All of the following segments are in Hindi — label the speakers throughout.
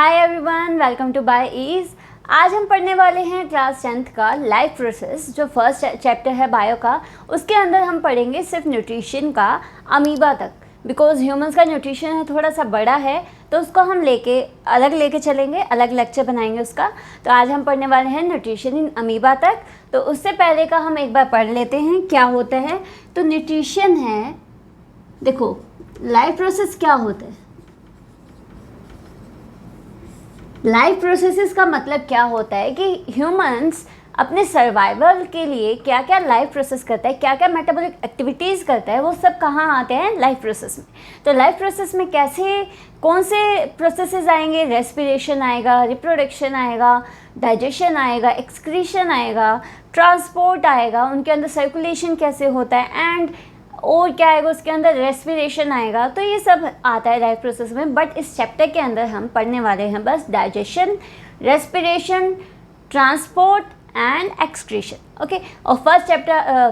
Speaker 1: Hi everyone, welcome to by ease. आज हम पढ़ने वाले हैं क्लास 10th का लाइफ प्रोसेस, जो फर्स्ट चैप्टर है बायो का। उसके अंदर हम पढ़ेंगे सिर्फ न्यूट्रिशन का अमीबा तक, बिकॉज ह्यूमंस का न्यूट्रिशन थोड़ा सा बड़ा है, तो उसको हम लेके चलेंगे, अलग लेक्चर बनाएंगे उसका। तो आज हम पढ़ने वाले हैं न्यूट्रिशन इन अमीबा तक। तो उससे पहले का हम एक बार पढ़ लेते हैं क्या होता है। तो न्यूट्रिशन है, देखो लाइफ प्रोसेस क्या होता है। लाइफ प्रोसेसेस का मतलब क्या होता है कि ह्यूमंस अपने सर्वाइवल के लिए क्या क्या लाइफ प्रोसेस करता है, क्या क्या मेटाबॉलिक एक्टिविटीज़ करता है, वो सब कहाँ आते हैं, लाइफ प्रोसेस में। तो लाइफ प्रोसेस में कैसे कौन से प्रोसेसेस आएंगे, रेस्पिरेशन आएगा, रिप्रोडक्शन आएगा, डाइजेशन आएगा, एक्सक्रीशन आएगा, ट्रांसपोर्ट आएगा, उनके अंदर सर्कुलेशन कैसे होता है, एंड और क्या आएगा उसके अंदर, रेस्पिरेशन आएगा। तो ये सब आता है लाइफ प्रोसेस में। बट इस चैप्टर के अंदर हम पढ़ने वाले हैं बस digestion, respiration, transport and excretion. Okay, और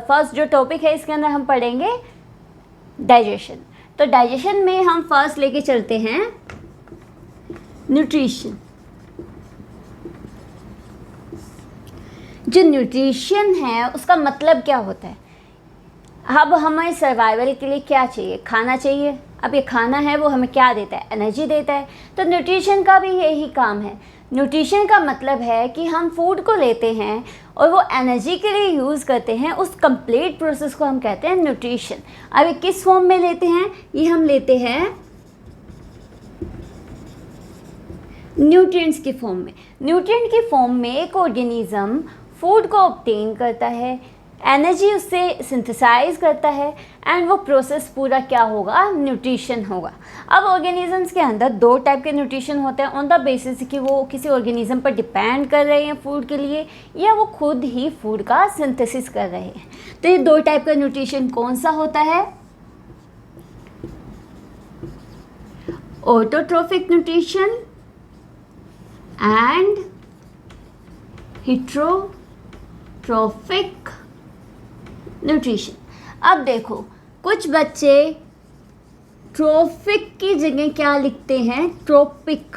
Speaker 1: फर्स्ट जो टॉपिक है इसके अंदर हम पढ़ेंगे डाइजेशन। तो डाइजेशन में हम फर्स्ट लेके चलते हैं न्यूट्रिशन। जो न्यूट्रिशन है उसका मतलब क्या होता है। अब हमें सर्वाइवल के लिए क्या चाहिए, खाना चाहिए। अब ये खाना है वो हमें क्या देता है, एनर्जी देता है। तो न्यूट्रिशन का भी यही काम है। न्यूट्रिशन का मतलब है कि हम फूड को लेते हैं और वो एनर्जी के लिए यूज़ करते हैं, उस कंप्लीट प्रोसेस को हम कहते हैं न्यूट्रिशन। अब ये किस फॉर्म में लेते हैं, ये हम लेते हैं न्यूट्रिएंट्स की फॉर्म में। न्यूट्रिएंट की फॉर्म में एक ऑर्गेनिज्म फूड को ऑब्टेन करता है, एनर्जी उससे सिंथेसाइज करता है, एंड वो प्रोसेस पूरा क्या होगा, न्यूट्रिशन होगा। अब ऑर्गेनिजम्स के अंदर दो टाइप के न्यूट्रिशन होते हैं, ऑन द बेसिस कि वो किसी ऑर्गेनिज्म पर डिपेंड कर रहे हैं फूड के लिए, या वो खुद ही फूड का सिंथेसिस कर रहे हैं। तो ये दो टाइप का न्यूट्रिशन कौन सा होता है, autotrophic nutrition and heterotrophic nutrition. अब देखो कुछ बच्चे ट्रोफिक की जगह क्या लिखते हैं, ट्रोपिक,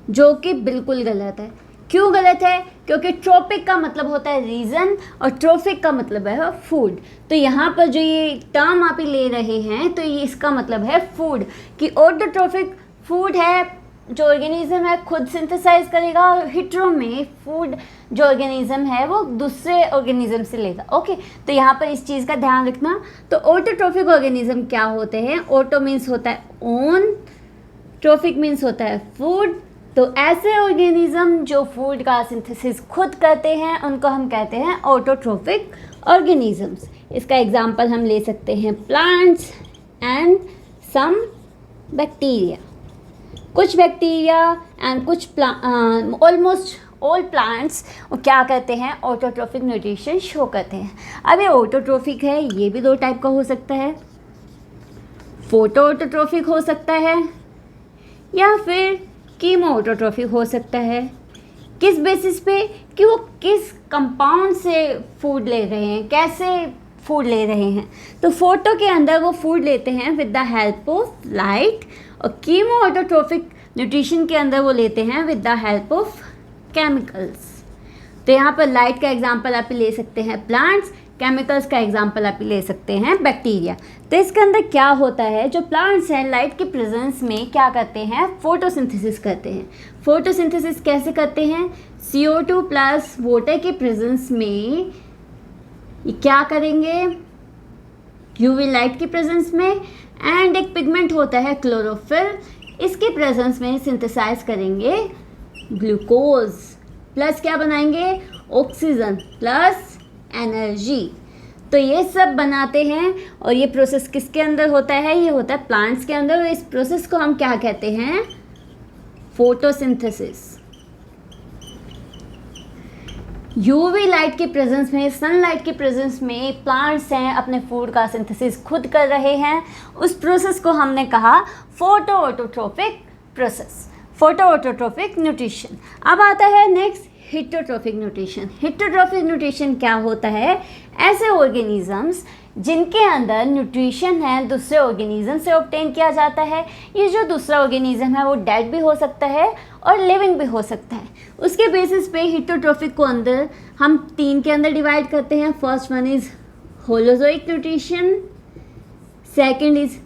Speaker 1: जो कि बिल्कुल गलत है। क्यों गलत है, क्योंकि ट्रोपिक का मतलब होता है रीजन और ट्रोफिक का मतलब है फूड। तो यहाँ पर जो ये टर्म आप ले रहे हैं, तो ये इसका मतलब है फूड, कि ऑटोट्रोफिक फूड है जो ऑर्गेनिज्म है खुद सिंथेसाइज करेगा, और हिट्रो में फूड जो ऑर्गेनिज्म है वो दूसरे ऑर्गेनिज्म से लेगा। ओके, तो यहाँ पर इस चीज़ का ध्यान रखना। तो ऑटोट्रोफिक ऑर्गेनिज्म क्या होते हैं, ऑटो मीन्स होता है ओन, ट्रोफिक मीन्स होता है फूड। तो ऐसे ऑर्गेनिज्म जो फूड का सिंथेसिस खुद करते हैं उनको हम कहते हैं ऑटोट्रोफिक ऑर्गेनिजम्स। इसका एग्जाम्पल हम ले सकते हैं प्लांट्स एंड सम बैक्टीरिया। कुछ बैक्टीरिया एंड कुछ ऑलमोस्ट ऑल प्लांट्स क्या करते हैं, ऑटोट्रोफिक न्यूट्रिशन शो करते हैं। अब ये ऑटोट्रोफिक है, ये भी दो टाइप का हो सकता है, फोटो ऑटोट्रोफिक हो सकता है या फिर कीमो ऑटोट्रोफिक हो सकता है। किस बेसिस पे, कि वो किस कंपाउंड से फूड ले रहे हैं, कैसे फूड ले रहे हैं। तो फोटो के अंदर वो फूड लेते हैं with the help of light, और कीमो ऑटोट्रोफिक न्यूट्रिशन के अंदर वो लेते हैं with the help of chemicals. तो यहाँ पर लाइट का एग्जांपल आप ले सकते हैं प्लांट्स, केमिकल्स का एग्जांपल आप ले सकते हैं बैक्टीरिया। तो इसके अंदर क्या होता है, जो प्लांट्स हैं लाइट के प्रेजेंस में क्या करते हैं, फोटोसिंथेसिस करते हैं। फोटोसिंथेसिस कैसे करते हैं, CO2 प्लस वाटर के प्रेजेंस में ये क्या करेंगे, यूवी लाइट की प्रेजेंस में, एंड एक पिगमेंट होता है क्लोरोफिल, इसके प्रेजेंस में सिंथेसाइज करेंगे ग्लूकोज, प्लस क्या बनाएंगे, ऑक्सीजन प्लस एनर्जी। तो ये सब बनाते हैं, और ये प्रोसेस किसके अंदर होता है, ये होता है प्लांट्स के अंदर। और इस प्रोसेस को हम क्या कहते हैं, फोटोसिंथेसिस। यूवी लाइट के प्रेजेंस में, सनलाइट के प्रेजेंस में प्लांट्स हैं अपने फूड का सिंथेसिस खुद कर रहे हैं। उस प्रोसेस को हमने कहा photo autotrophic process, photo autotrophic nutrition. अब आता है नेक्स्ट हिटोट्रॉफिक न्यूट्रिशन। हिटोट्रॉफिक न्यूट्रिशन क्या होता है? ऐसे ऑर्गेनिजम्स जिनके अंदर न्यूट्रिशन है दूसरे ऑर्गेनिज्म से ऑब्टेन किया जाता है। ये जो दूसरा ऑर्गेनिज्म है वो डेड भी हो सकता है और लिविंग भी हो सकता है। उसके बेसिस पे हिटोट्रॉफिक को अंदर हम 3 के अंदर डिवाइड करते हैं। First one is holozoic nutrition, second is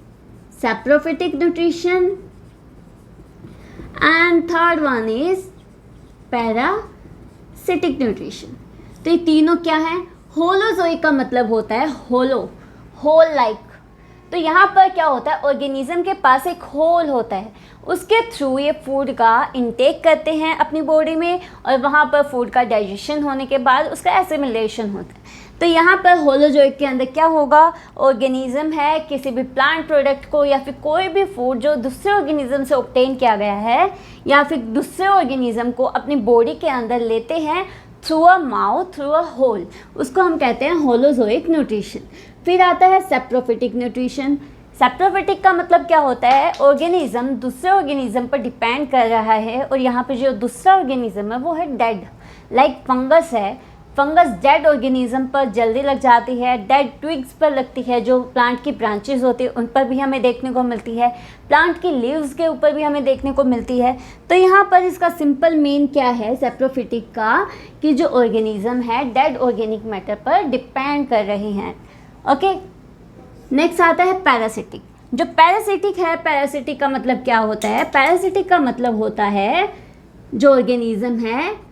Speaker 1: saprophytic nutrition and third one is parasitic nutrition. तो ये तीनों क्या है? होलोजोइक का मतलब होता है होलो, होल लाइक। तो यहाँ पर क्या होता है? ऑर्गेनिज्म के पास एक होल होता है, उसके थ्रू ये फूड का इनटेक करते हैं अपनी बॉडी में और वहाँ पर फूड का डाइजेशन होने के बाद उसका एसिमिलेशन होता है। तो यहाँ पर होलोजोइक के अंदर क्या होगा? ऑर्गेनिज्म है किसी भी प्लांट प्रोडक्ट को या फिर कोई भी फूड जो दूसरे ऑर्गेनिज्म से ऑब्टेन किया गया है या फिर दूसरे ऑर्गेनिज्म को अपनी बॉडी के अंदर लेते हैं through a mouth, through a hole, उसको हम कहते हैं होलोजोइक न्यूट्रिशन। फिर आता है सैप्रोफिटिक न्यूट्रिशन। सैप्रोफिटिक का मतलब क्या होता है? ऑर्गेनिज्म दूसरे ऑर्गेनिज्म पर डिपेंड कर रहा है और यहाँ पे जो दूसरा ऑर्गेनिज्म है वो है डेड, लाइक फंगस है। फंगस डेड ऑर्गेनिज्म पर जल्दी लग जाती है, डेड ट्विग्स पर लगती है, जो प्लांट की ब्रांचेस होती है उन पर भी हमें देखने को मिलती है, प्लांट की लीव्स के ऊपर भी हमें देखने को मिलती है। तो यहाँ पर इसका सिंपल मीन क्या है सैप्रोफिटिक का? कि जो ऑर्गेनिज्म है डेड ऑर्गेनिक मैटर पर डिपेंड कर रहे हैं। ओके, नेक्स्ट आता है पैरासिटिक। जो पैरासिटिक है, पैरासिटिक का मतलब क्या होता है? पैरासिटिक का मतलब होता है जो ऑर्गेनिज्म है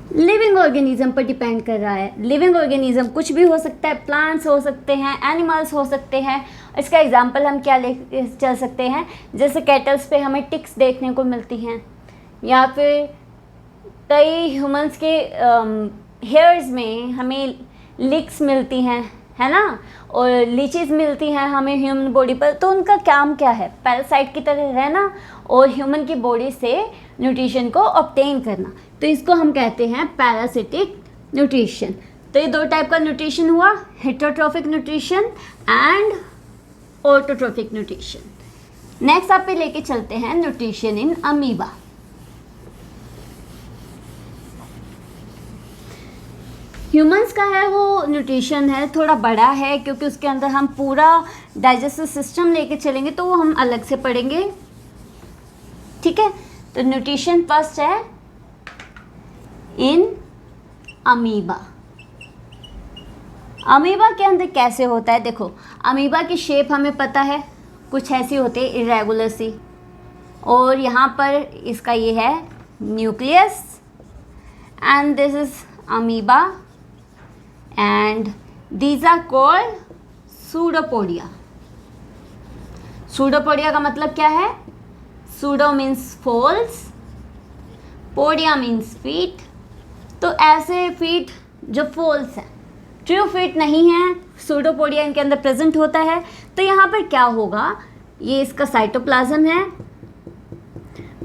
Speaker 1: लिविंग ऑर्गेनिज्म पर डिपेंड कर रहा है। लिविंग ऑर्गेनिज्म कुछ भी हो सकता है, प्लांट्स हो सकते हैं, एनिमल्स हो सकते हैं। इसका एग्जांपल हम क्या ले चल सकते हैं? जैसे कैटल्स पे हमें टिक्स देखने को मिलती हैं या फिर कई ह्यूमंस के हेयर्स में हमें लिक्स मिलती हैं, है ना, और लीचेस मिलती हैं हमें ह्यूमन बॉडी पर। तो उनका काम क्या है? पैरासाइट की तरह रहना और ह्यूमन की बॉडी से न्यूट्रिशन को ऑब्टेन करना। तो इसको हम कहते हैं पैरासिटिक न्यूट्रिशन। तो ये 2 टाइप का न्यूट्रिशन हुआ, heterotrophic nutrition and autotrophic nutrition. Next आप पे लेके चलते हैं न्यूट्रिशन इन अमीबा। ह्यूमंस का है वो न्यूट्रिशन है थोड़ा बड़ा है, क्योंकि उसके अंदर हम पूरा डाइजेस्टिव सिस्टम लेके चलेंगे तो वो हम अलग से पढ़ेंगे, ठीक है। तो न्यूट्रिशन फर्स्ट है इन अमीबा। अमीबा के अंदर कैसे होता है? देखो, अमीबा की शेप हमें पता है, कुछ ऐसी होती है इरेगुलर सी, और यहाँ पर इसका ये है nucleus and this is amoeba and these are called pseudopodia। pseudopodia का मतलब क्या है? pseudo means false, podia means feet। तो ऐसे feet जो false है, true feet नहीं है, pseudopodia इनके अंदर प्रेजेंट होता है। तो यहाँ पर क्या होगा? ये इसका साइटोप्लाज्म है,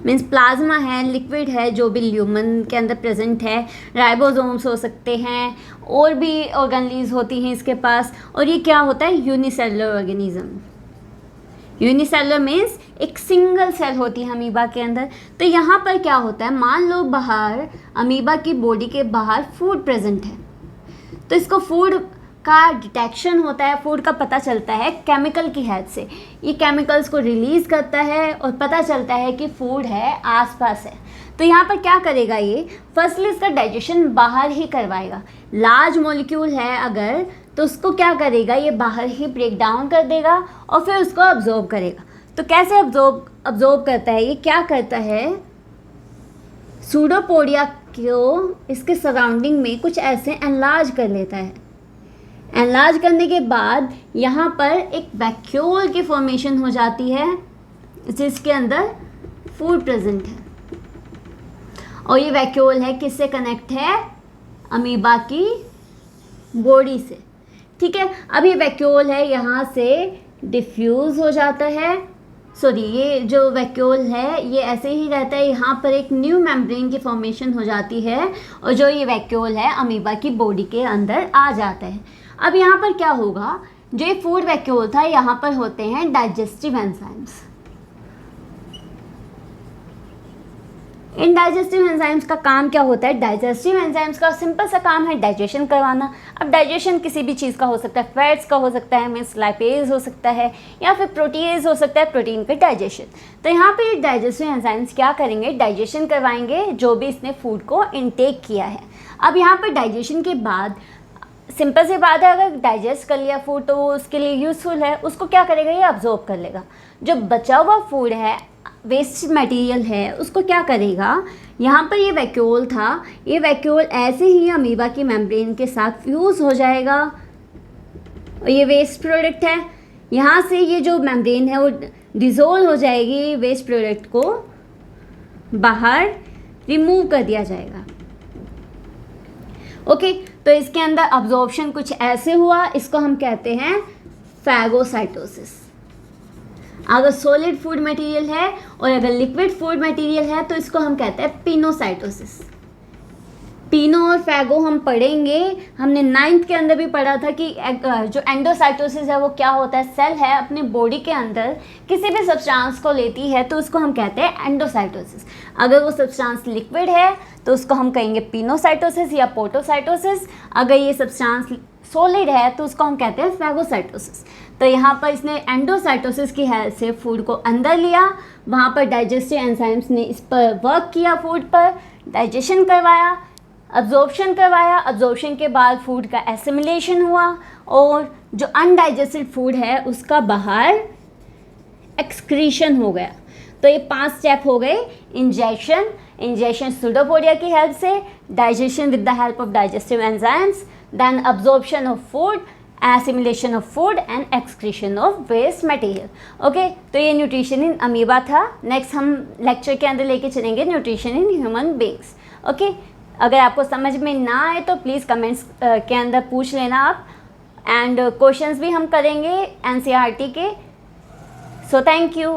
Speaker 1: मीन्स प्लाज्मा है, लिक्विड है जो भी ल्यूमन के अंदर प्रेजेंट है। राइबोसोम्स हो सकते हैं और भी ऑर्गेनलीज होती हैं इसके पास। और ये क्या होता है? Unicellular organism. यूनिसेलुलर मीन्स एक सिंगल सेल होती है अमीबा के अंदर। तो यहाँ पर क्या होता है? मान लो बाहर अमीबा की बॉडी के बाहर फूड प्रेजेंट है, तो इसको फूड का डिटेक्शन होता है, फूड का पता चलता है केमिकल की हेल्प से। ये केमिकल्स को रिलीज़ करता है और पता चलता है कि फूड है आसपास है। तो यहाँ पर क्या करेगा? ये फर्स्टली इसका डाइजेशन बाहर ही करवाएगा। लार्ज मॉलिक्यूल है अगर, तो उसको क्या करेगा? ये बाहर ही ब्रेक डाउन कर देगा और फिर उसको अब्जॉर्ब करेगा। तो कैसे अब्जॉर्ब करता है? ये क्या करता है? सूडोपोडिया को इसके सराउंडिंग में कुछ ऐसे एनलार्ज कर लेता है। एनलार्ज करने के बाद यहाँ पर एक वैक्यूल की फॉर्मेशन हो जाती है जिसके अंदर फूड प्रेजेंट है, और ये वैक्यूल है किससे कनेक्ट है? अमीबा की बॉडी से, ठीक है। अब ये वैक्यूल है यहाँ से डिफ्यूज़ हो जाता है, सॉरी, ये जो वैक्यूल है ये ऐसे ही रहता है, यहाँ पर एक न्यू मेम्ब्रेन की फॉर्मेशन हो जाती है और जो ये वैक्यूल है अमीबा की बॉडी के अंदर आ जाता है। अब यहाँ पर क्या होगा? जो ये फूड वैक्यूल था, यहाँ पर होते हैं डाइजेस्टिव एंजाइम्स। इन डाइजेस्टिव एंजाइम्स का काम क्या होता है? डाइजेस्टिव एंजाइम्स का सिंपल सा काम है डाइजेशन करवाना। अब डाइजेशन किसी भी चीज़ का हो सकता है, फैट्स का हो सकता है, मीन्स लाइपेज हो सकता है, या फिर प्रोटीज हो सकता है, प्रोटीन का डाइजेशन। तो यहाँ पे डाइजेस्टिव एंजाइम्स क्या करेंगे? डाइजेशन करवाएंगे जो भी इसने फूड को इनटेक किया है। अब यहाँ पर डाइजेशन के बाद सिंपल सी बात है, अगर डाइजेस्ट कर लिया फूड तो वो उसके लिए यूज़फुल है, उसको क्या करेगा? ये अब्जॉर्ब कर लेगा। जो बचा हुआ फूड है, वेस्ट मटेरियल है, उसको क्या करेगा? यहाँ पर ये वैक्यूल था, ये वैक्यूल ऐसे ही अमीबा की मेम्ब्रेन के साथ फ्यूज़ हो जाएगा और ये वेस्ट प्रोडक्ट है। यहाँ से ये जो मेम्ब्रेन है वो डिज़ोल्व हो जाएगी, वेस्ट प्रोडक्ट को बाहर रिमूव कर दिया जाएगा। ओके, तो इसके अंदर अब्जॉर्प्शन कुछ ऐसे हुआ, इसको हम कहते हैं फैगोसाइटोसिस। अगर सॉलिड फूड मटेरियल है और अगर लिक्विड फूड मटेरियल है तो इसको हम कहते हैं पिनोसाइटोसिस। पिनो और फैगो हम पढ़ेंगे, हमने 9th के अंदर भी पढ़ा था कि जो एंडोसाइटोसिस है वो क्या होता है? सेल है अपने बॉडी के अंदर किसी भी सब्सटेंस को लेती है तो उसको हम कहते हैं एंडोसाइटोसिस। अगर वो सब्सटेंस लिक्विड है तो उसको हम कहेंगे पिनोसाइटोसिस या पोटोसाइटोसिस। अगर ये सब्सटेंस सॉलिड है तो उसको हम कहते हैं फैगोसाइटोसिस। तो यहाँ पर इसने एंडोसाइटोसिस की हेल्प से फूड को अंदर लिया, वहाँ पर डाइजेस्टिव एंजाइम्स ने इस पर वर्क किया, फूड पर डाइजेशन करवाया, अब्जॉर्प्शन करवाया। अब्जॉर्प्शन के बाद फूड का एसिमिलेशन हुआ और जो अनडाइजेस्टेड फूड है उसका बाहर एक्सक्रीशन हो गया। तो ये 5 स्टेप हो गए। इंजेक्शन सूडोपोडिया की हेल्प से, digestion with the help of digestive enzymes, then absorption of food, assimilation of food and excretion of waste material. Okay, तो ये न्यूट्रिशन इन अमीबा था। नेक्स्ट हम लेक्चर के अंदर लेके चलेंगे nutrition in human beings. Okay, अगर आपको समझ में ना आए तो प्लीज़ कमेंट्स के अंदर पूछ लेना आप, एंड क्वेश्चंस भी हम करेंगे NCERT के। So thank you.